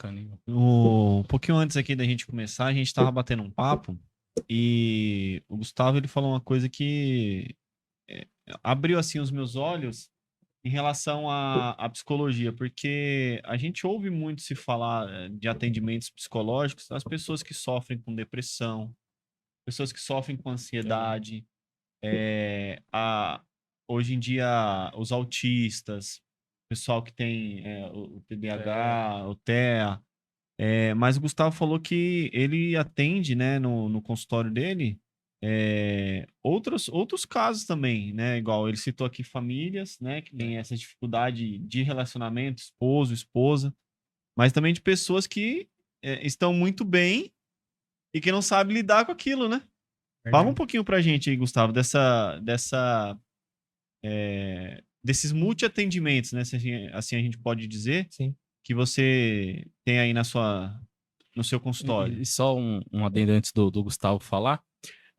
bacana, hein? Um pouquinho antes aqui da gente começar, a gente tava batendo um papo e o Gustavo ele falou uma coisa que é, abriu assim os meus olhos em relação à psicologia, porque a gente ouve muito se falar de atendimentos psicológicos das pessoas que sofrem com depressão, pessoas que sofrem com ansiedade, a, hoje em dia os autistas, pessoal que tem o TDAH, o TEA. Mas o Gustavo falou que ele atende, né, no consultório dele, outros casos também, né? Igual ele citou aqui famílias, né, que tem essa dificuldade de relacionamento, esposo, esposa, mas também de pessoas que estão muito bem e que não sabem lidar com aquilo, né? Fala um Verdade. pouquinho pra gente aí, Gustavo, desses multi-atendimentos, né? Se assim a gente pode dizer, Sim. que você tem aí no seu E, consultório. e só um adendo antes do Gustavo falar.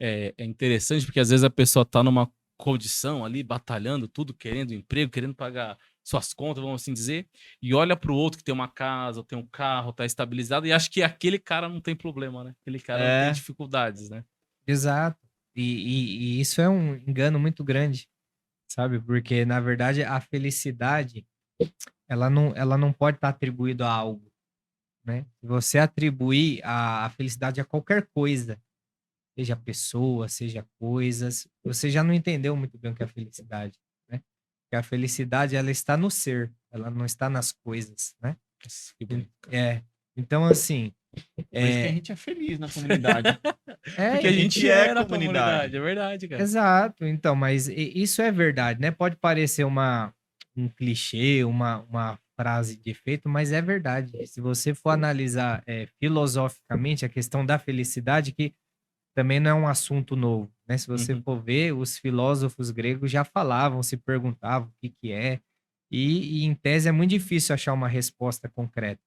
É interessante porque às vezes a pessoa tá numa condição ali, batalhando tudo, querendo emprego, querendo pagar suas contas, vamos assim dizer, e olha pro outro que tem uma casa, tem um carro, tá estabilizado, e acha que aquele cara não tem problema, né? Aquele cara não tem É, dificuldades, né? Exato. E isso é um engano muito grande, sabe? Porque, na verdade, a felicidade, ela não pode estar atribuída a algo, né? Se você atribuir a felicidade a qualquer coisa, seja pessoa, seja coisas, você já não entendeu muito bem o que é a felicidade, né? Porque a felicidade, ela está no ser, ela não está nas coisas, né? Nossa, que bonito. É. Então, assim, por isso que a é, gente é feliz na comunidade. é, Porque Porque a a gente gente é é na comunidade, comunidade. é verdade, cara. exato. Então, mas isso é verdade, né? Pode parecer um clichê, uma frase de efeito, mas é verdade. Se você for analisar filosoficamente a questão da felicidade, que também não é um assunto novo, né? Se você Uhum. for ver, os filósofos gregos já falavam, se perguntavam o que que é, e em tese é muito difícil achar uma resposta concreta,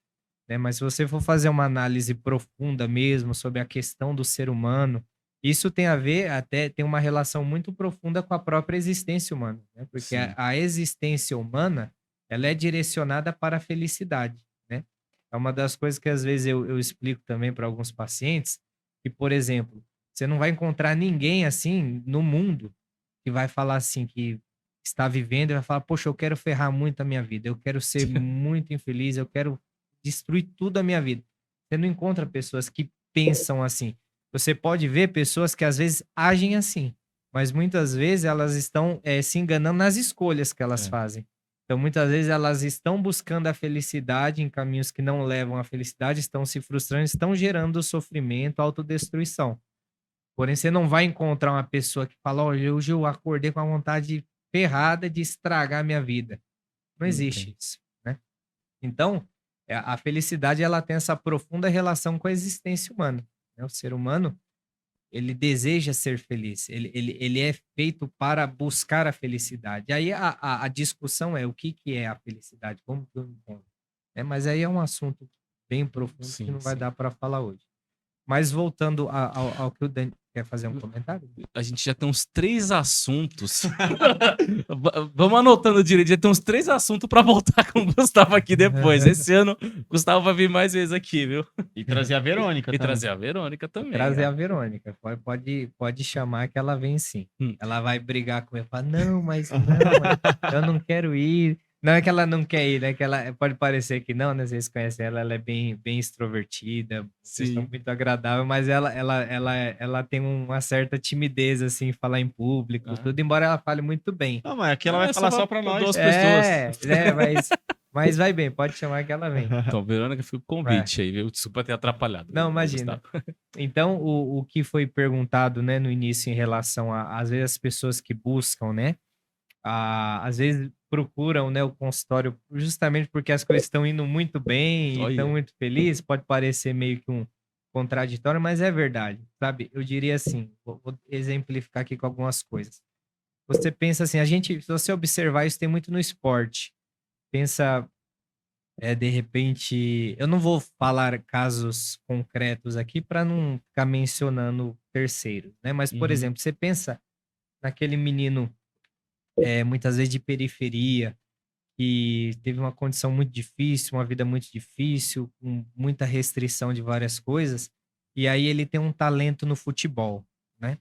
né? Mas se você for fazer uma análise profunda mesmo sobre a questão do ser humano, isso tem a ver, até tem uma relação muito profunda com a própria existência humana, né? Porque a, Sim. a existência humana, ela é direcionada para a felicidade, né? É uma das coisas que às vezes eu explico também para alguns pacientes, que, por exemplo, você não vai encontrar ninguém assim no mundo que vai falar assim que está vivendo e vai falar, poxa, eu quero ferrar muito a minha vida, eu quero ser muito infeliz, eu quero destruir tudo a minha vida. Você não encontra pessoas que pensam assim. Você pode ver pessoas que às vezes agem assim, mas muitas vezes elas estão se enganando nas escolhas que elas É. fazem. Então, muitas vezes elas estão buscando a felicidade em caminhos que não levam à felicidade, estão se frustrando, estão gerando sofrimento, autodestruição. Porém, você não vai encontrar uma pessoa que fala: "Olha, hoje eu acordei com a vontade ferrada de estragar a minha vida". Não Não existe tem. isso, né? Então, a felicidade ela tem essa profunda relação com a existência humana, né? O ser humano, ele deseja ser feliz, ele é feito para buscar a felicidade. Aí a discussão é o que que é a felicidade, como que eu encontro, né? Mas aí é um assunto bem profundo que Sim, não vai sim. dar para falar hoje. Mas voltando ao que o Dani quer fazer um comentário? A gente já tem uns 3 assuntos. Vamos anotando direito. Já tem uns 3 assuntos pra voltar com o Gustavo aqui depois. Esse ano, o Gustavo vai vir mais vezes aqui, viu? E trazer a Verônica E também. trazer a Verônica Vou também, trazer a cara. Verônica. Pode chamar que ela vem sim. Hum. Ela vai brigar comigo, falar, não, mas não, eu não quero ir. Não é que ela não quer ir, né? Que ela pode parecer que não, né? Vocês conhecem ela, ela é bem extrovertida, uma pessoa Sim. muito agradável, mas ela tem uma certa timidez, assim, em falar em público, Ah. tudo, embora ela fale muito bem. Não, mas aqui ela Não, vai é falar só pra pra nós. 2 pessoas. Mas vai bem, pode chamar que ela vem. Então, Verônica, fica o Vai. convite aí, viu? Desculpa ter atrapalhado, Não, Gustavo. imagina. Então, o que foi perguntado, né, no início em relação a, às vezes, as pessoas que buscam, né, às vezes procuram, né, o consultório justamente porque as coisas estão indo muito bem e estão Olha. muito felizes, pode parecer meio que um contraditório, mas é verdade, sabe? Eu diria assim, vou exemplificar aqui com algumas coisas. Você pensa assim, se você observar isso tem muito no esporte. Pensa de repente, eu não vou falar casos concretos aqui para não ficar mencionando terceiros, né? Mas, por Uhum. exemplo, você pensa naquele menino, muitas vezes de periferia, que teve uma condição muito difícil, uma vida muito difícil, com muita restrição de várias coisas, e aí ele tem um talento no futebol, né?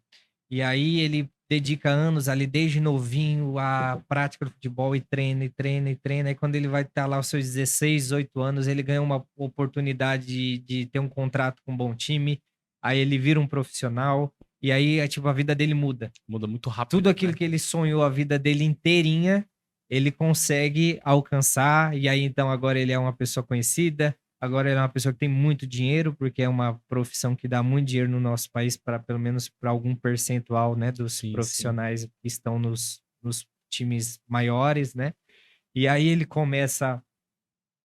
E aí ele dedica anos ali desde novinho à prática do futebol e treina, e treina, e treina. E quando ele vai estar lá aos seus 16, 18 anos, ele ganha uma oportunidade de ter um contrato com um bom time, aí ele vira um profissional, e aí, tipo, a vida dele muda. Muda muito rápido, Tudo aquilo né? que ele sonhou a vida dele inteirinha, ele consegue alcançar, e aí então agora ele é uma pessoa conhecida, agora ele é uma pessoa que tem muito dinheiro, porque é uma profissão que dá muito dinheiro no nosso país, para pelo menos para algum percentual, né, dos Sim, sim. profissionais que estão nos times maiores, né? E aí ele começa,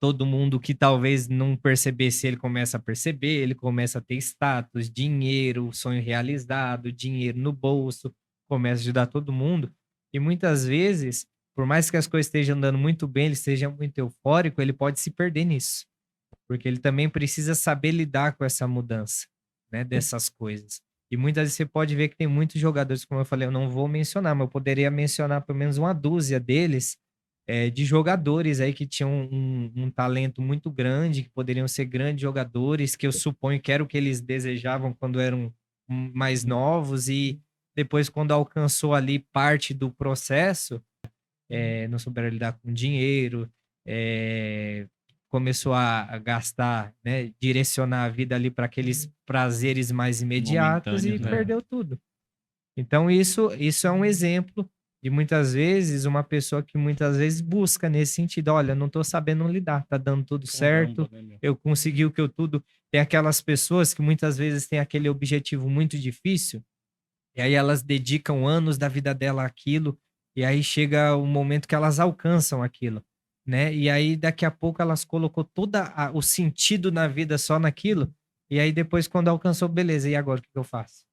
todo mundo que talvez não percebesse, ele começa a perceber, ele começa a ter status, dinheiro, sonho realizado, dinheiro no bolso, começa a ajudar todo mundo. E muitas vezes, por mais que as coisas estejam andando muito bem, ele esteja muito eufórico, ele pode se perder nisso, porque ele também precisa saber lidar com essa mudança, né, dessas coisas. E muitas vezes você pode ver que tem muitos jogadores, como eu falei, eu não vou mencionar, mas eu poderia mencionar pelo menos uma dúzia deles, de jogadores aí que tinham um talento muito grande, que poderiam ser grandes jogadores, que eu suponho que era o que eles desejavam quando eram mais novos, e depois, quando alcançou ali parte do processo, não souberam lidar com dinheiro, eh, começou a gastar, né, direcionar a vida ali para aqueles prazeres mais imediatos e Momentâneos, né? perdeu tudo. Então isso é um exemplo de muitas vezes uma pessoa que muitas vezes busca nesse sentido, olha, não estou sabendo lidar, tá dando tudo certo, Caramba, né, meu? eu consegui o que eu tudo. Tem aquelas pessoas que muitas vezes têm aquele objetivo muito difícil, e aí elas dedicam anos da vida dela àquilo, e aí chega o momento que elas alcançam aquilo, né? E aí daqui a pouco elas colocou toda o sentido na vida só naquilo, e aí depois quando alcançou, beleza, e agora o que que eu faço?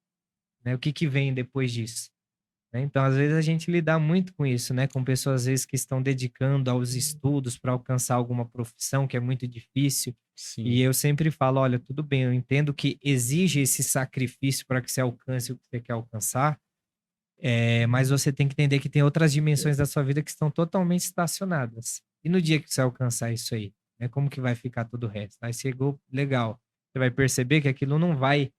Né? O que que vem depois disso? Né? Então, às vezes a gente lida muito com isso, né? Com pessoas às vezes que estão dedicando aos estudos para alcançar alguma profissão que é muito difícil. Sim. E eu sempre falo, olha, tudo bem, eu entendo que exige esse sacrifício para que você alcance o que você quer alcançar, mas você tem que entender que tem outras dimensões da sua vida que estão totalmente estacionadas. E no dia que você alcançar isso aí, né? Como que vai ficar todo o resto? Aí chegou, legal. Você vai perceber que aquilo não vai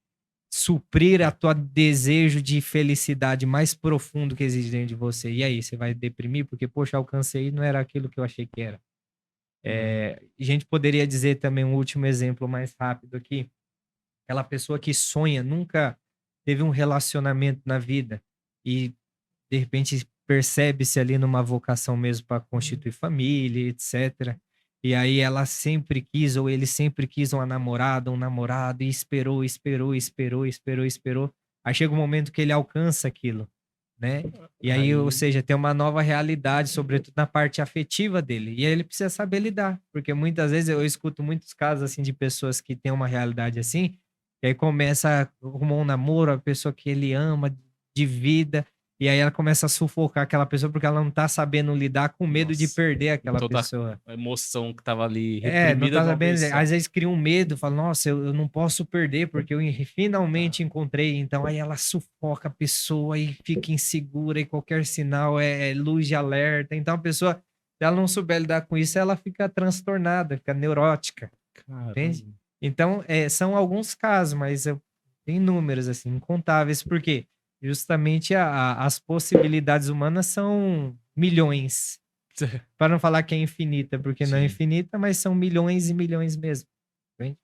suprir a tua desejo de felicidade mais profundo que existe dentro de você. E aí, você vai deprimir porque, poxa, alcancei e não era aquilo que eu achei que era. A gente poderia dizer também um último exemplo mais rápido aqui. Aquela pessoa que sonha, nunca teve um relacionamento na vida e de repente percebe-se ali numa vocação mesmo para constituir família, etc. E aí ela sempre quis, ou ele sempre quis uma namorada, um namorado, e esperou, esperou, esperou, esperou, esperou. Aí chega um momento que ele alcança aquilo, né? E aí, ou Aí, seja, tem uma nova realidade, sobretudo na parte afetiva dele. E aí ele precisa saber lidar, porque muitas vezes eu escuto muitos casos assim de pessoas que têm uma realidade assim, e aí começa arrumar um namoro, a pessoa que ele ama de vida, e aí ela começa a sufocar aquela pessoa porque ela não tá sabendo lidar com medo de nossa, perder aquela toda pessoa. a emoção que tava ali Não reprimida tá de uma sabendo, vez só. às vezes cria um medo, fala, nossa, eu não posso perder porque eu finalmente Ah, encontrei. Então aí ela sufoca a pessoa e fica insegura e qualquer sinal é luz de alerta. Então a pessoa, se ela não souber lidar com isso, ela fica transtornada, fica neurótica, entende? caramba. Então, são alguns casos, mas tem números, assim, incontáveis, porque justamente as possibilidades humanas são milhões. Para não falar que é infinita, porque não é Sim. infinita, mas são milhões e milhões mesmo, entende?